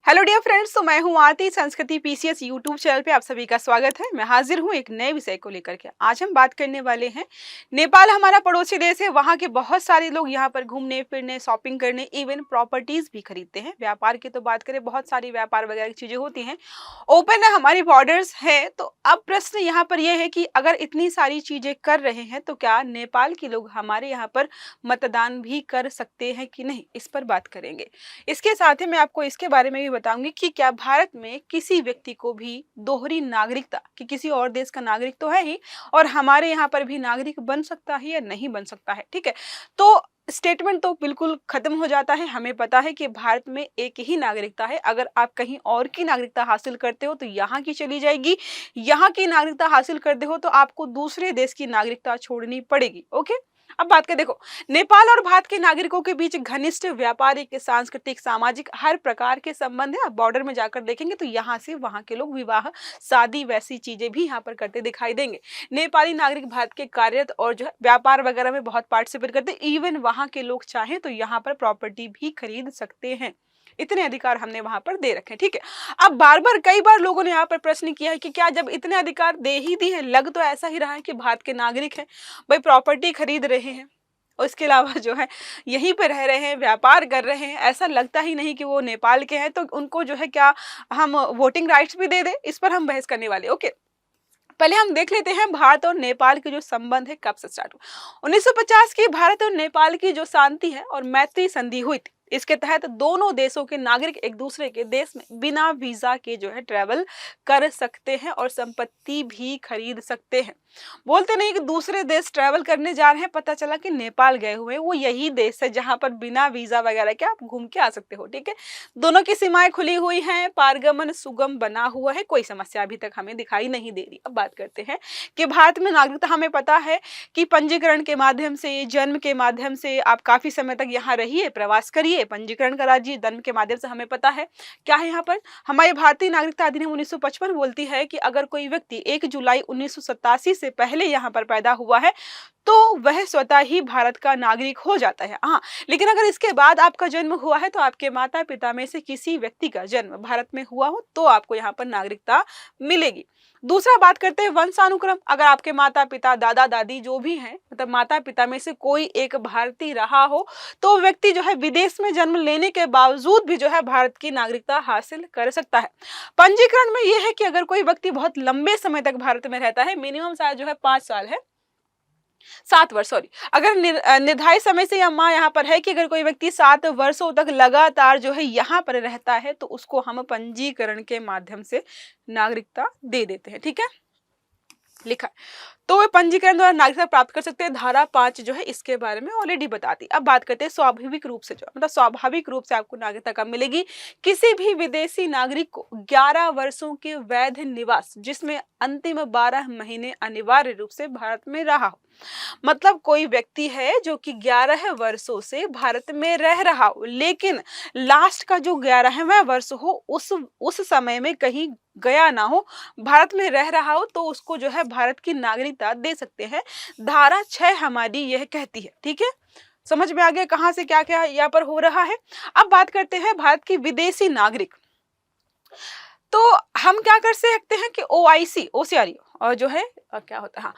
Hello dear friends, तो मैं हूं आरती। संस्कृति पीसीएस यूट्यूब चैनल पे आप सभी का स्वागत है। मैं हाजिर हूं एक नए विषय को लेकर के। आज हम बात करने वाले हैं, नेपाल हमारा पड़ोसी देश है। वहां के बहुत सारे लोग यहां पर घूमने फिरने, शॉपिंग करने, इवन प्रॉपर्टीज भी खरीदते हैं। व्यापार की तो बात करें, बहुत सारी व्यापार वगैरह की चीजें होती हैं। ओपन है, हमारी बॉर्डर्स है। तो अब प्रश्न यहाँ पर यह है कि अगर इतनी सारी चीजें कर रहे हैं तो क्या नेपाल के लोग हमारे यहाँ पर मतदान भी कर सकते हैं कि नहीं, इस पर बात करेंगे। इसके साथ ही मैं आपको इसके बारे में भी बताऊंगी कि क्या भारत में किसी व्यक्ति को भी दोहरी नागरिकता, कि किसी और देश का नागरिक तो है ही और हमारे यहाँ पर भी नागरिक बन सकता है या नहीं बन सकता है। ठीक है, तो स्टेटमेंट तो बिल्कुल खत्म हो जाता है। हमें पता है कि भारत में एक ही नागरिकता है। अगर आप कहीं और की नागरिकता हासिल करते हो तो यहाँ की चली जाएगी, यहाँ की नागरिकता हासिल करते हो तो आपको दूसरे देश की नागरिकता छोड़नी पड़ेगी। ओके, अब बात करें, देखो, नेपाल और भारत के नागरिकों के बीच घनिष्ठ व्यापारिक, सांस्कृतिक, सामाजिक हर प्रकार के संबंध है। आप बॉर्डर में जाकर देखेंगे तो यहाँ से वहाँ के लोग विवाह, शादी, वैसी चीजें भी यहाँ पर करते दिखाई देंगे। नेपाली नागरिक भारत के कार्यरत और जो है व्यापार वगैरह में बहुत पार्टिसिपेट करते। इवन वहाँ के लोग चाहें तो यहाँ पर प्रॉपर्टी भी खरीद सकते हैं। इतने अधिकार हमने वहां पर दे रखे हैं। ठीक है, अब बार बार कई बार लोगों ने यहाँ पर प्रश्न किया है कि क्या जब इतने अधिकार दे ही दिए हैं, लग तो ऐसा ही रहा है कि भारत के नागरिक हैं, भाई प्रॉपर्टी खरीद रहे हैं और इसके अलावा जो है यहीं पे रह रहे हैं, व्यापार कर रहे हैं, ऐसा लगता ही नहीं कि वो नेपाल के हैं, तो उनको जो है क्या हम वोटिंग राइट्स भी दे दें? इस पर हम बहस करने वाले। ओके, पहले हम देख लेते हैं भारत और नेपाल के जो संबंध है कब से स्टार्ट हुआ। 1950 की भारत और नेपाल की जो शांति है और मैत्री संधि हुई थी, इसके तहत दोनों देशों के नागरिक एक दूसरे के देश में बिना वीजा के जो है ट्रैवल कर सकते हैं और संपत्ति भी खरीद सकते हैं। बोलते नहीं कि दूसरे देश ट्रैवल करने जा रहे हैं, पता चला कि नेपाल गए हुए हैं। वो यही देश है जहां पर बिना वीजा वगैरह के आप घूम के आ सकते हो। ठीक है, दोनों की सीमाएं खुली हुई हैं, पारगमन सुगम बना हुआ है, कोई समस्या अभी तक हमें दिखाई नहीं दे रही। अब बात करते हैं कि भारत में नागरिकता, हमें पता है कि पंजीकरण के माध्यम से, जन्म के माध्यम से आप काफी समय तक यहाँ रहिए, प्रवास करिए, पंजीकरण कराइए, जन्म के माध्यम से हमें पता है क्या है। यहाँ पर हमारी भारतीय नागरिकता अधिनियम 1955 बोलती है कि अगर कोई व्यक्ति 1 जुलाई 1987 से पहले यहाँ पर पैदा हुआ है तो वह स्वतः ही भारत का नागरिक हो जाता है। हाँ, लेकिन अगर इसके बाद आपका जन्म हुआ है तो आपके माता पिता में से किसी व्यक्ति का जन्म भारत में हुआ हो तो आपको यहाँ पर नागरिकता मिलेगी। दूसरा बात करते हैं वंशानुक्रम। अगर आपके माता पिता, दादा दादी जो भी हैं, मतलब माता पिता में से कोई एक भारतीय रहा हो तो व्यक्ति जो है विदेश में जन्म लेने के बावजूद भी जो है भारत की नागरिकता हासिल कर सकता है। पंजीकरण में यह है कि अगर कोई व्यक्ति बहुत लंबे समय तक भारत में रहता है, मिनिमम शायद जो है 5 साल है, 7 वर्ष, सॉरी, अगर निर्धारित समय से या माँ यहाँ पर है कि अगर कोई व्यक्ति 7 वर्षों तक लगातार जो है यहाँ पर रहता है तो उसको हम पंजीकरण के माध्यम से नागरिकता दे देते हैं। ठीक है, लिखा, तो वे पंजीकरण द्वारा नागरिकता प्राप्त कर सकते हैं। धारा 5 जो है इसके बारे में ऑलरेडी बताती। अब बात करते हैं स्वाभाविक रूप से, जो मतलब स्वाभाविक रूप से आपको नागरिकता कब मिलेगी। किसी भी विदेशी नागरिक को 11 वर्षों के वैध निवास, जिसमें अंतिम 12 महीने अनिवार्य रूप से भारत में रहा हो। मतलब कोई व्यक्ति है जो कि 11 वर्षों से भारत में रह रहा हो, लेकिन लास्ट का जो 11वां वर्ष हो उस समय में कहीं गया ना हो, भारत में रह रहा हो, तो उसको जो है भारत की नागरिकता दे सकते हैं। धारा 6 हमारी यह कहती है। ठीक है, समझ में आ गया कहां से क्या क्या यहाँ पर हो रहा है। अब बात करते हैं भारत की विदेशी नागरिक। तो हम क्या कर सकते हैं कि OIC, OCR और जो है क्या होता है, हाँ,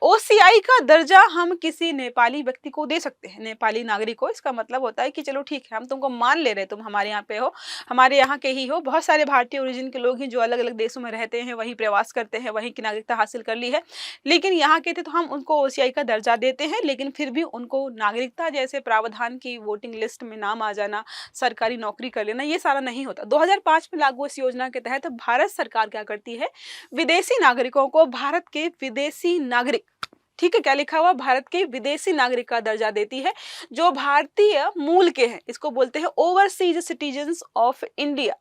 OCI का दर्जा हम किसी नेपाली व्यक्ति को दे सकते हैं, नेपाली नागरिक को। इसका मतलब होता है कि चलो ठीक है, हम तुमको मान ले रहे, तुम हमारे यहाँ पे हो, हमारे यहाँ के ही हो। बहुत सारे भारतीय ओरिजिन के लोग हैं जो अलग अलग देशों में रहते हैं, वहीं प्रवास करते हैं, वहीं की नागरिकता हासिल कर ली है, लेकिन यहाँ के थे तो हम उनको OCI का दर्जा देते हैं। लेकिन फिर भी उनको नागरिकता जैसे प्रावधान की वोटिंग लिस्ट में नाम आ जाना, सरकारी नौकरी कर लेना, ये सारा नहीं होता। 2005 में लागू इस योजना के तहत भारत सरकार क्या करती है, विदेशी नागरिकों को भारत के विदेशी नागरिक, ठीक है, क्या लिखा हुआ, भारत के विदेशी नागरिक का दर्जा देती है जो भारतीय मूल के हैं। इसको बोलते हैं overseas citizens of India.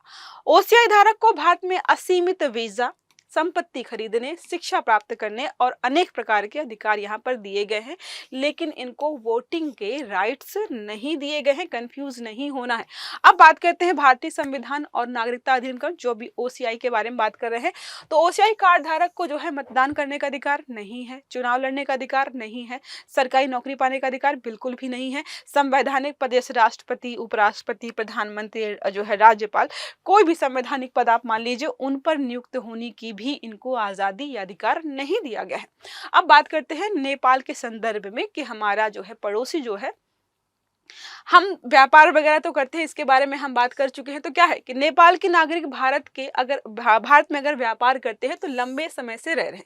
OCI धारक को भारत में असीमित वीजा, संपत्ति खरीदने, शिक्षा प्राप्त करने और अनेक प्रकार के अधिकार यहाँ पर दिए गए हैं, लेकिन इनको वोटिंग के राइट्स नहीं दिए गए हैं। कंफ्यूज नहीं होना है। अब बात करते हैं भारतीय संविधान और नागरिकता अधिनियम, जो भी ओसीआई के बारे में बात कर रहे हैं। तो ओसीआई कार्ड धारक को जो है मतदान करने का अधिकार नहीं है, चुनाव लड़ने का अधिकार नहीं है, सरकारी नौकरी पाने का अधिकार बिल्कुल भी नहीं है। संवैधानिक पद जैसे राष्ट्रपति, उपराष्ट्रपति, प्रधानमंत्री, जो है राज्यपाल, कोई भी संवैधानिक पद आप मान लीजिए, उन पर नियुक्त होने की भी इनको आजादी या अधिकार नहीं दिया गया है। अब बात करते हैं नेपाल के संदर्भ में कि हमारा जो है पड़ोसी जो है, हम व्यापार वगैरह तो करते हैं, इसके बारे में हम बात कर चुके हैं। तो क्या है कि नेपाल के नागरिक भारत के अगर भारत में अगर व्यापार करते हैं तो लंबे समय से रह रहे हैं,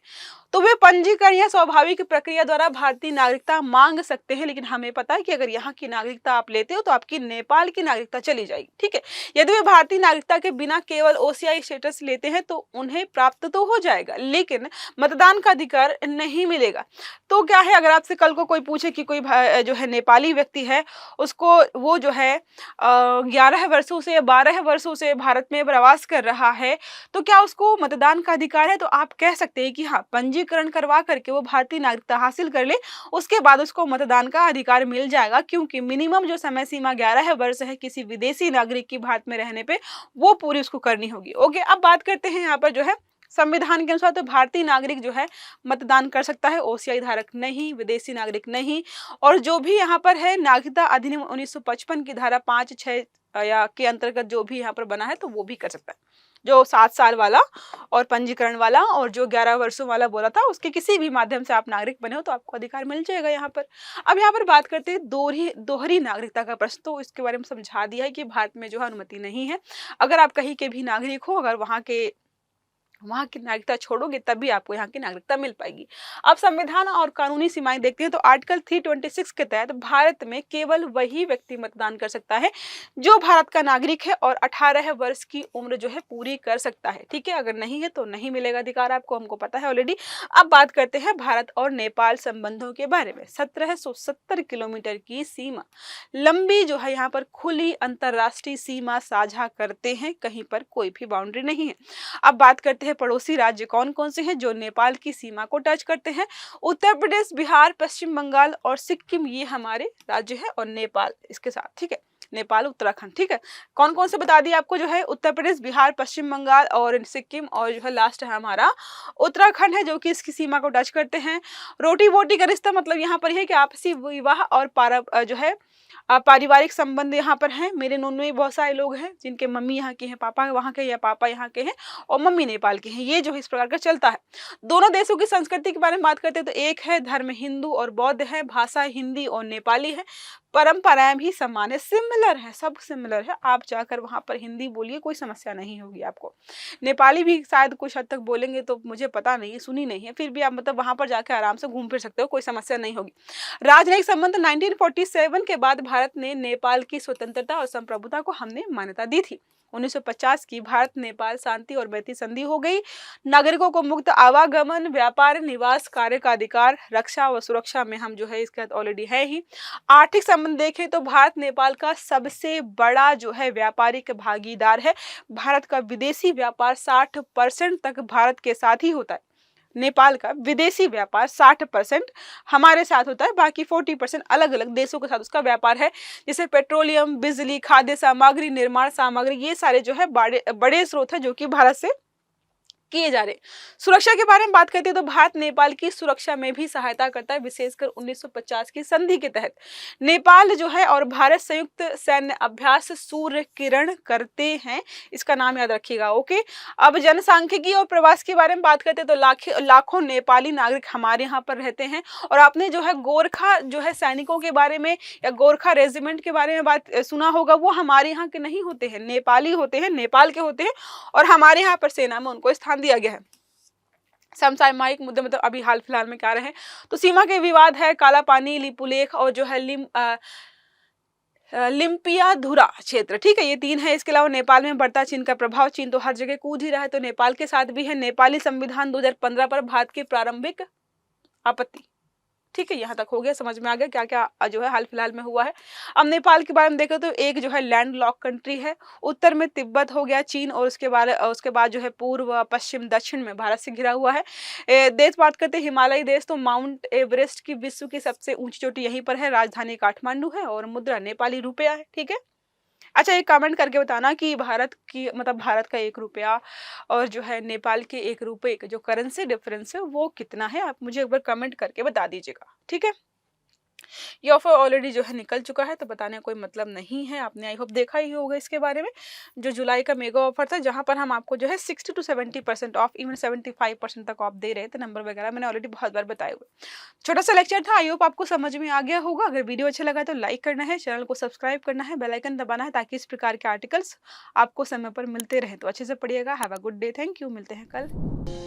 तो वे पंजीकरण या स्वाभाविक प्रक्रिया द्वारा भारतीय नागरिकता मांग सकते हैं। लेकिन हमें पता है कि अगर यहाँ की नागरिकता आप लेते हो तो आपकी नेपाल की नागरिकता चली जाएगी, ठीक है। यदि वे भारतीय नागरिकता के बिना केवल ओसीआई स्टेटस लेते हैं तो उन्हें प्राप्त तो हो जाएगा, लेकिन मतदान का अधिकार नहीं मिलेगा। तो क्या है, अगर आपसे कल को कोई पूछे कि कोई जो है नेपाली व्यक्ति है, उसको वो जो है 11 वर्षों से 12 वर्षों से भारत में प्रवास कर रहा है, तो क्या उसको मतदान का अधिकार है? तो आप कह सकते हैं कि हाँ, पंजीकरण करवा करके वो भारतीय नागरिकता हासिल कर ले, उसके बाद उसको मतदान का अधिकार मिल जाएगा, क्योंकि मिनिमम जो समय सीमा 11 वर्ष है किसी विदेशी नागरिक की भारत में रहने पे, वो पूरी उसको करनी होगी। ओके, अब बात करते हैं यहाँ पर जो है संविधान के अनुसार, तो भारतीय नागरिक जो है मतदान कर सकता है, ओसीआई धारक नहीं, विदेशी नागरिक नहीं। और जो भी यहाँ पर है नागरिकता अधिनियम 1955 की धारा 5, 6 या के अंतर्गत जो भी यहाँ पर बना है, तो वो भी कर सकता है। जो 7 साल वाला और पंजीकरण वाला और जो 11 वर्षों वाला बोला था, उसके किसी भी माध्यम से आप नागरिक बने हो तो आपको अधिकार मिल जाएगा यहाँ पर। अब यहाँ पर बात करते हैं दोहरी नागरिकता का प्रश्न। तो इसके बारे में समझा दिया है कि भारत में जो है अनुमति नहीं है। अगर आप कहीं के भी नागरिक हो, अगर वहां की नागरिकता छोड़ोगे तभी आपको यहाँ की नागरिकता मिल पाएगी। अब संविधान और कानूनी सीमाएं देखते हैं, तो आर्टिकल 326 के तहत भारत में केवल वही व्यक्ति मतदान कर सकता है जो भारत का नागरिक है और 18 वर्ष की उम्र जो है पूरी कर सकता है, ठीक है। अगर नहीं है तो नहीं मिलेगा अधिकार आपको, हमको पता है ऑलरेडी। अब बात करते हैं भारत और नेपाल संबंधों के बारे में। 1770 किलोमीटर की सीमा लंबी जो है यहाँ पर खुली अंतरराष्ट्रीय सीमा साझा करते हैं, कहीं पर कोई भी बाउंड्री नहीं है। अब बात करते हैं पड़ोसी राज्य कौन कौन से हैं जो नेपाल की सीमा को टच करते हैं। उत्तर प्रदेश, बिहार, पश्चिम बंगाल और सिक्किम, ये हमारे राज्य है, और नेपाल इसके साथ, ठीक है। नेपाल, उत्तराखंड, ठीक है। कौन कौन से बता दिया आपको, जो है उत्तर प्रदेश, बिहार, पश्चिम बंगाल और सिक्किम, और जो है लास्ट है हमारा उत्तराखंड है, जो कि इसकी सीमा को टच करते हैं। रोटी वोटी का रिश्ता मतलब यहाँ पर है कि आपसी विवाह और जो है पारिवारिक संबंध यहाँ पर हैं। मेरे नोन में बहुत सारे लोग हैं जिनके मम्मी यहाँ के हैं, पापा वहाँ के, या पापा यहाँ के हैं और मम्मी नेपाल के हैं। ये जो इस प्रकार का चलता है। दोनों देशों की संस्कृति के बारे में बात करते हैं, तो एक है धर्म हिंदू और बौद्ध है, भाषा हिंदी और नेपाली है, परंपराएं भी समान है, सिमिलर है, सब सिमिलर है। आप जाकर वहां पर हिंदी बोलिए, कोई समस्या नहीं होगी आपको। नेपाली भी शायद कुछ हद तक बोलेंगे, तो मुझे पता नहीं है, सुनी नहीं है, फिर भी आप मतलब वहां पर जाकर आराम से घूम फिर सकते हो, कोई समस्या नहीं होगी। राजनयिक संबंध 1947 के बाद भारत ने नेपाल की स्वतंत्रता और संप्रभुता को हमने मान्यता दी थी। 1950 की भारत नेपाल शांति और मैत्री संधि हो गई। नागरिकों को मुक्त आवागमन, व्यापार, निवास, कार्य का अधिकार, रक्षा व सुरक्षा में हम जो है इसके ऑलरेडी है ही। आर्थिक संबंध देखें तो भारत नेपाल का सबसे बड़ा जो है व्यापारिक भागीदार है। भारत का विदेशी व्यापार 60% तक भारत के साथ ही होता है। नेपाल का विदेशी व्यापार 60% हमारे साथ होता है, बाकी 40% अलग अलग देशों के साथ उसका व्यापार है। जैसे पेट्रोलियम, बिजली, खाद्य सामग्री, निर्माण सामग्री, ये सारे जो है बड़े स्रोत है जो कि भारत से किए जा रहे। सुरक्षा के बारे में बात करते हैं तो भारत नेपाल की सुरक्षा में भी सहायता करता है, विशेषकर 1950 की संधि के तहत। नेपाल जो है और भारत संयुक्त सैन्य अभ्यास सूर्य किरण करते हैं, इसका नाम याद रखिएगा। ओके, अब जनसांख्यिकी और प्रवास के बारे में बात करते हैं तो लाखों नेपाली नागरिक हमारे यहाँ पर रहते हैं। और आपने जो है गोरखा जो है सैनिकों के बारे में या गोरखा रेजिमेंट के बारे में बात सुना होगा, वो हमारे यहाँ के नहीं होते हैं, नेपाली होते हैं, नेपाल के होते हैं, और हमारे यहाँ पर सेना में उनको स्थान दिया गया है। समसामयिक मुद्दे मतलब अभी हाल फिलहाल में क्या रहे, तो सीमा के विवाद है, काला पानी, लिपुलेख और जो है लिम्पियाधुरा क्षेत्र, ठीक है, ये 3 है। इसके अलावा नेपाल में बढ़ता चीन का प्रभाव, चीन तो हर जगह कूद ही रहा है, तो नेपाल के साथ भी है। नेपाली संविधान 2015 पर भारत की प्रारंभिक आपत्ति, ठीक है, यहाँ तक हो गया, समझ में आ गया क्या-क्या जो है हाल-फिलहाल में हुआ है। अब नेपाल के बारे में देखें तो एक जो है लैंड लॉक कंट्री है, उत्तर में तिब्बत हो गया, चीन और उसके बाद जो है पूर्व, पश्चिम, दक्षिण में भारत से घिरा हुआ है। देश बात करते हैं हिमालयी देश तो माउंट एवरेस्ट की विश्व की सबसे ऊँची चोटी यहीं पर है, राजधानी काठमांडू है और मुद्रा नेपाली रुपया है, ठीक है? अच्छा एक कमेंट करके बताना कि भारत की मतलब भारत का 1 रुपया और जो है नेपाल के 1 रुपए का जो करेंसी डिफरेंस है वो कितना है? आप मुझे एक बार कमेंट करके बता दीजिएगा, ठीक है? ये ऑफर ऑलरेडी जो है निकल चुका है तो बताने का कोई मतलब नहीं है। आपने आई होप देखा ही होगा इसके बारे में। जो जुलाई का मेगा ऑफर था जहाँ पर हम आपको जो है 60 टू 70% ऑफ इवन 75% तक ऑफ दे रहे थे। नंबर वगैरह मैंने ऑलरेडी बहुत बार बताए हुए। छोटा-सा लेक्चर था, आई होप आपको समझ में आ गया होगा। अगर वीडियो अच्छा लगा तो लाइक करना है, चैनल को सब्सक्राइब करना है, बेल आइकन दबाना है ताकि इस प्रकार के आर्टिकल्स आपको समय पर मिलते रहें। तो अच्छे से पढ़िएगा। Have a good day. Thank you. मिलते हैं कल।